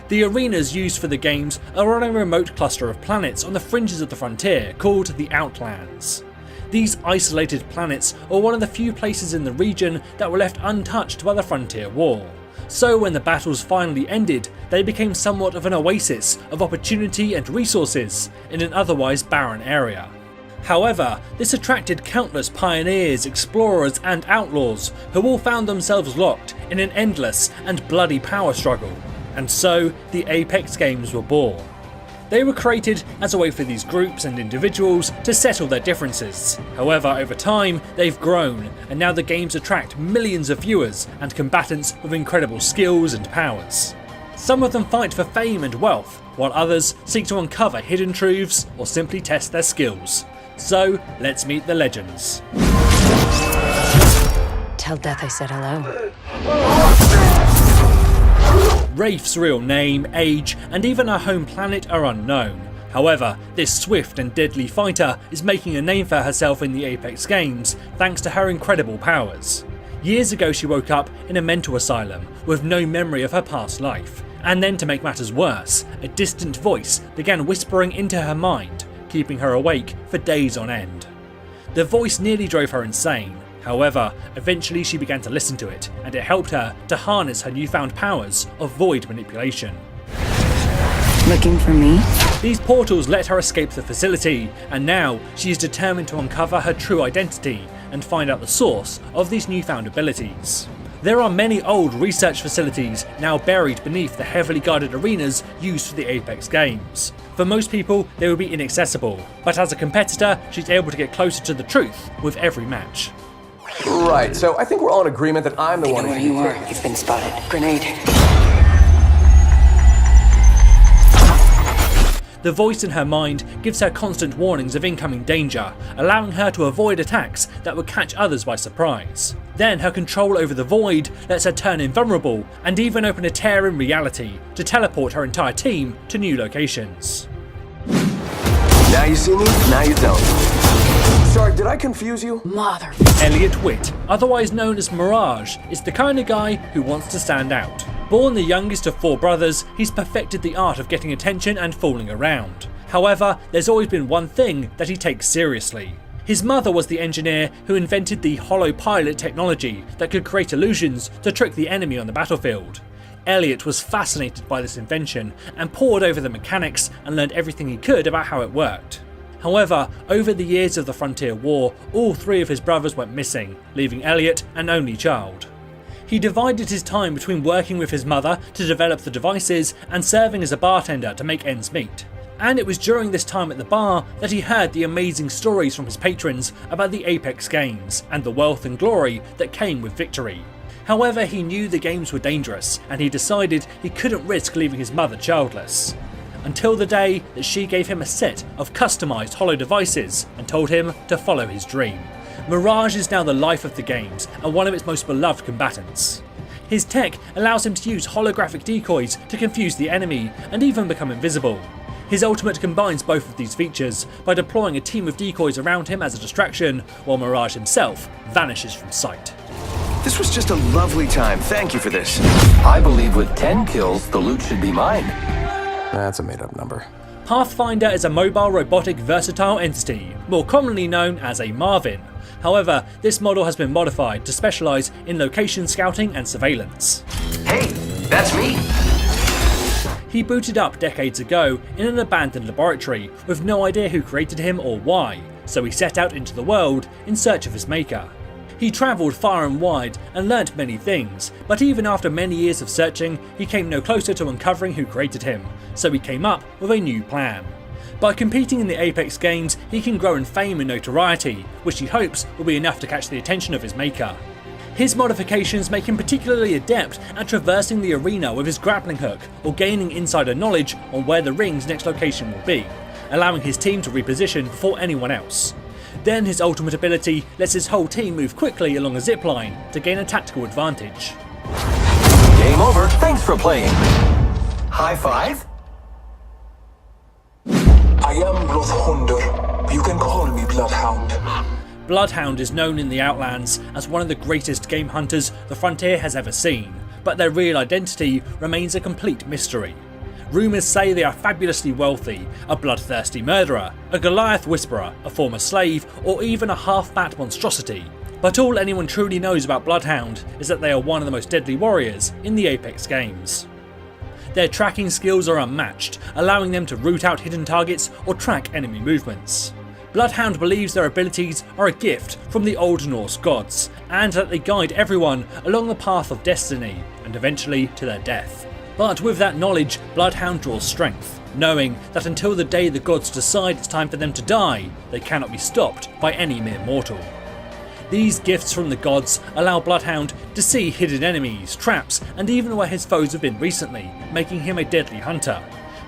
The arenas used for the games are on a remote cluster of planets on the fringes of the frontier called the Outlands. These isolated planets are one of the few places in the region that were left untouched by the Frontier War. So when the battles finally ended, they became somewhat of an oasis of opportunity and resources in an otherwise barren area. However, this attracted countless pioneers, explorers and outlaws who all found themselves locked in an endless and bloody power struggle. And so the Apex Games were born. They were created as a way for these groups and individuals to settle their differences. However, over time, they've grown, and now the games attract millions of viewers and combatants with incredible skills and powers. Some of them fight for fame and wealth, while others seek to uncover hidden truths or simply test their skills. So, let's meet the legends. Tell Death I said hello. Wraith's real name, age, and even her home planet are unknown. However, this swift and deadly fighter is making a name for herself in the Apex Games thanks to her incredible powers. Years ago she woke up in a mental asylum with no memory of her past life, and then to make matters worse, a distant voice began whispering into her mind, keeping her awake for days on end. The voice nearly drove her insane. However, eventually she began to listen to it, and it helped her to harness her newfound powers of void manipulation. Looking for me? These portals let her escape the facility, and now she is determined to uncover her true identity and find out the source of these newfound abilities. There are many old research facilities now buried beneath the heavily guarded arenas used for the Apex Games. For most people, they will be inaccessible, but as a competitor, she's able to get closer to the truth with every match. Right, so I think we're all in agreement that I'm the one Where you are, you've been spotted. Grenade. The voice in her mind gives her constant warnings of incoming danger, allowing her to avoid attacks that would catch others by surprise. Then her control over the void lets her turn invulnerable and even open a tear in reality to teleport her entire team to new locations. Now you see me, now you don't. Sorry, did I confuse you? Mother. Elliot Witt, otherwise known as Mirage, is the kind of guy who wants to stand out. Born the youngest of 4 brothers, he's perfected the art of getting attention and fooling around. However, there's always been one thing that he takes seriously. His mother was the engineer who invented the holopilot technology that could create illusions to trick the enemy on the battlefield. Elliot was fascinated by this invention and pored over the mechanics and learned everything he could about how it worked. However, over the years of the Frontier War, all 3 of his brothers went missing, leaving Elliot an only child. He divided his time between working with his mother to develop the devices and serving as a bartender to make ends meet. And it was during this time at the bar that he heard the amazing stories from his patrons about the Apex Games and the wealth and glory that came with victory. However, he knew the games were dangerous, and he decided he couldn't risk leaving his mother childless. Until the day that she gave him a set of customised holo devices and told him to follow his dream. Mirage is now the life of the games and one of its most beloved combatants. His tech allows him to use holographic decoys to confuse the enemy and even become invisible. His ultimate combines both of these features by deploying a team of decoys around him as a distraction, while Mirage himself vanishes from sight. This was just a lovely time. Thank you for this. I believe with 10 kills, the loot should be mine. That's a made-up number. Pathfinder is a mobile robotic versatile entity, more commonly known as a Marvin. However, this model has been modified to specialise in location scouting and surveillance. Hey, that's me. He booted up decades ago in an abandoned laboratory with no idea who created him or why, so he set out into the world in search of his maker. He travelled far and wide and learnt many things, but even after many years of searching, he came no closer to uncovering who created him, so he came up with a new plan. By competing in the Apex Games, he can grow in fame and notoriety, which he hopes will be enough to catch the attention of his maker. His modifications make him particularly adept at traversing the arena with his grappling hook or gaining insider knowledge on where the ring's next location will be, allowing his team to reposition before anyone else. Then his ultimate ability lets his whole team move quickly along a zipline to gain a tactical advantage. Game over. Thanks for playing. High five? I am Bloodhunder. You can call me Bloodhound. Bloodhound is known in the Outlands as one of the greatest game hunters the Frontier has ever seen, but their real identity remains a complete mystery. Rumours say they are fabulously wealthy, a bloodthirsty murderer, a Goliath whisperer, a former slave, or even a half-fat monstrosity. But all anyone truly knows about Bloodhound is that they are one of the most deadly warriors in the Apex games. Their tracking skills are unmatched, allowing them to root out hidden targets or track enemy movements. Bloodhound believes their abilities are a gift from the Old Norse gods, and that they guide everyone along the path of destiny, and eventually to their death. But with that knowledge, Bloodhound draws strength, knowing that until the day the gods decide it's time for them to die, they cannot be stopped by any mere mortal. These gifts from the gods allow Bloodhound to see hidden enemies, traps, and even where his foes have been recently, making him a deadly hunter.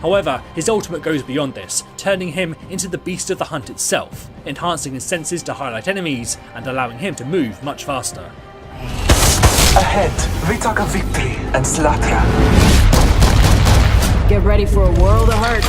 However, his ultimate goes beyond this, turning him into the beast of the hunt itself, enhancing his senses to highlight enemies and allowing him to move much faster. Ahead, Vitaka Victory and Slatra. Get ready for a world of hurt.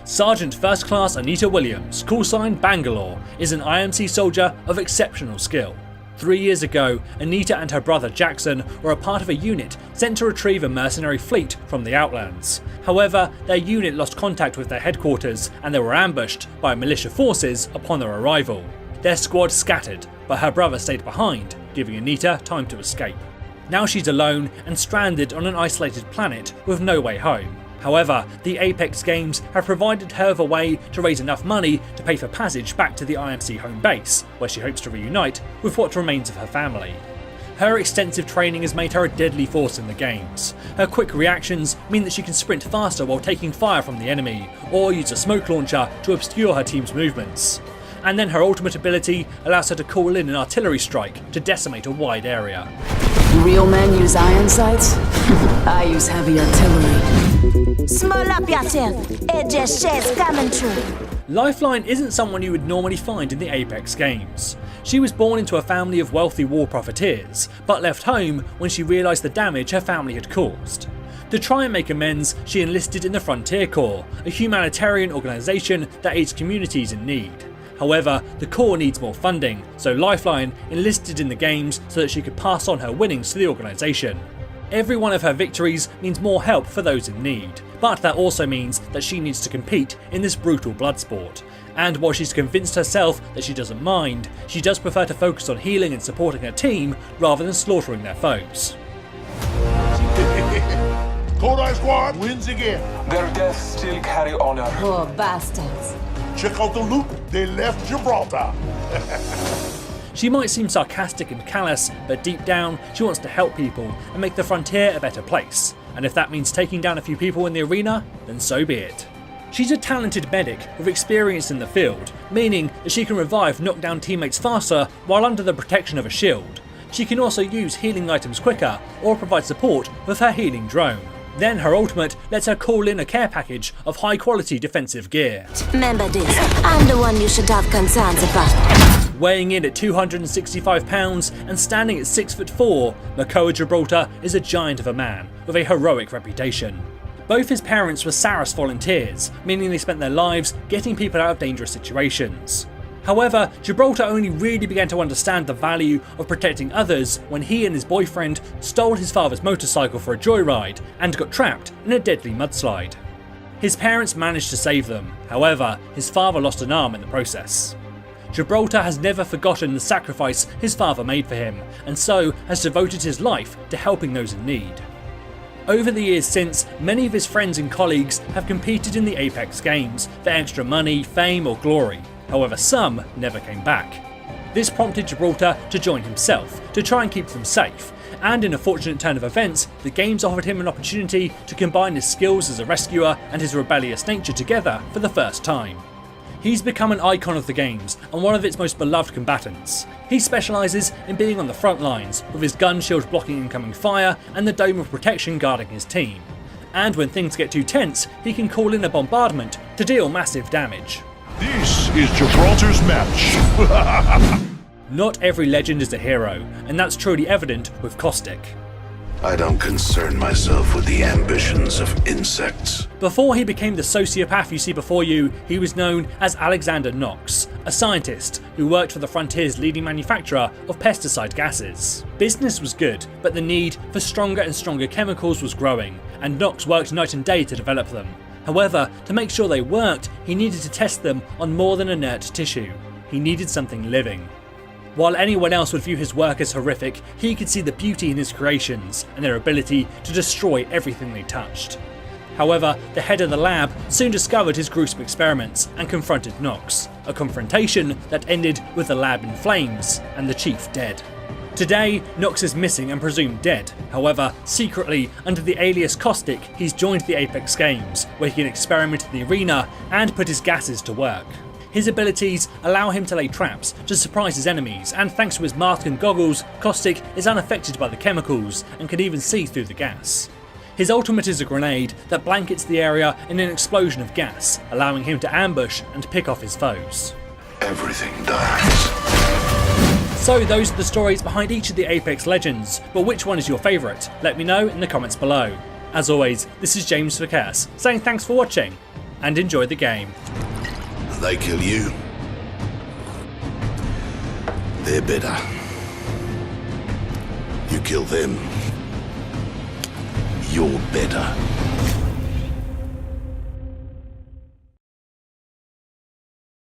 Sergeant First Class Anita Williams, callsign Bangalore, is an IMC soldier of exceptional skill. 3 years ago, Anita and her brother Jackson were a part of a unit sent to retrieve a mercenary fleet from the Outlands. However, their unit lost contact with their headquarters and they were ambushed by militia forces upon their arrival. Their squad scattered, but her brother stayed behind, giving Anita time to escape. Now she's alone and stranded on an isolated planet with no way home. However, the Apex games have provided her with a way to raise enough money to pay for passage back to the IMC home base, where she hopes to reunite with what remains of her family. Her extensive training has made her a deadly force in the games. Her quick reactions mean that she can sprint faster while taking fire from the enemy, or use a smoke launcher to obscure her team's movements. And then her ultimate ability allows her to call in an artillery strike to decimate a wide area. Real men use iron sights? I use heavy artillery. Small up yourself. It just shit's coming true. Lifeline isn't someone you would normally find in the Apex games. She was born into a family of wealthy war profiteers, but left home when she realised the damage her family had caused. To try and make amends, she enlisted in the Frontier Corps, a humanitarian organisation that aids communities in need. However, the Corps needs more funding, so Lifeline enlisted in the games so that she could pass on her winnings to the organisation. Every one of her victories means more help for those in need, but that also means that she needs to compete in this brutal blood sport. And while she's convinced herself that she doesn't mind, she does prefer to focus on healing and supporting her team rather than slaughtering their foes. Kodai Squad wins again. Their deaths still carry honor. Poor bastards. Check out the loot. They left Gibraltar. She might seem sarcastic and callous, but deep down, she wants to help people and make the frontier a better place. And if that means taking down a few people in the arena, then so be it. She's a talented medic with experience in the field, meaning that she can revive knockdown teammates faster while under the protection of a shield. She can also use healing items quicker or provide support with her healing drone. Then her ultimate lets her call in a care package of high quality defensive gear. Remember this, I'm the one you should have concerns about. Weighing in at 265 pounds and standing at 6'4", Makoa Gibraltar is a giant of a man with a heroic reputation. Both his parents were Saras volunteers, meaning they spent their lives getting people out of dangerous situations. However, Gibraltar only really began to understand the value of protecting others when he and his boyfriend stole his father's motorcycle for a joyride and got trapped in a deadly mudslide. His parents managed to save them, however, his father lost an arm in the process. Gibraltar has never forgotten the sacrifice his father made for him, and so has devoted his life to helping those in need. Over the years since, many of his friends and colleagues have competed in the Apex games for extra money, fame or glory. However, some never came back. This prompted Gibraltar to join himself, to try and keep them safe, and in a fortunate turn of events, the games offered him an opportunity to combine his skills as a rescuer and his rebellious nature together for the first time. He's become an icon of the games and one of its most beloved combatants. He specialises in being on the front lines, with his gun shield blocking incoming fire and the dome of protection guarding his team. And when things get too tense, he can call in a bombardment to deal massive damage. This is Gibraltar's match. Not every legend is a hero, and that's truly evident with Caustic. I don't concern myself with the ambitions of insects. Before he became the sociopath you see before you, he was known as Alexander Knox, a scientist who worked for the Frontier's leading manufacturer of pesticide gases. Business was good, but the need for stronger and stronger chemicals was growing, and Knox worked night and day to develop them. However, to make sure they worked, he needed to test them on more than inert tissue. He needed something living. While anyone else would view his work as horrific, he could see the beauty in his creations and their ability to destroy everything they touched. However, the head of the lab soon discovered his gruesome experiments and confronted Knox, a confrontation that ended with the lab in flames and the chief dead. Today, Knox is missing and presumed dead. However, secretly, under the alias Caustic, he's joined the Apex Games, where he can experiment in the arena and put his gases to work. His abilities allow him to lay traps to surprise his enemies, and thanks to his mask and goggles, Caustic is unaffected by the chemicals and can even see through the gas. His ultimate is a grenade that blankets the area in an explosion of gas, allowing him to ambush and pick off his foes. Everything dies. So those are the stories behind each of the Apex Legends, but which one is your favourite? Let me know in the comments below. As always, this is James Vercass, saying thanks for watching, and enjoy the game. They kill you. They're better. You kill them. You're better.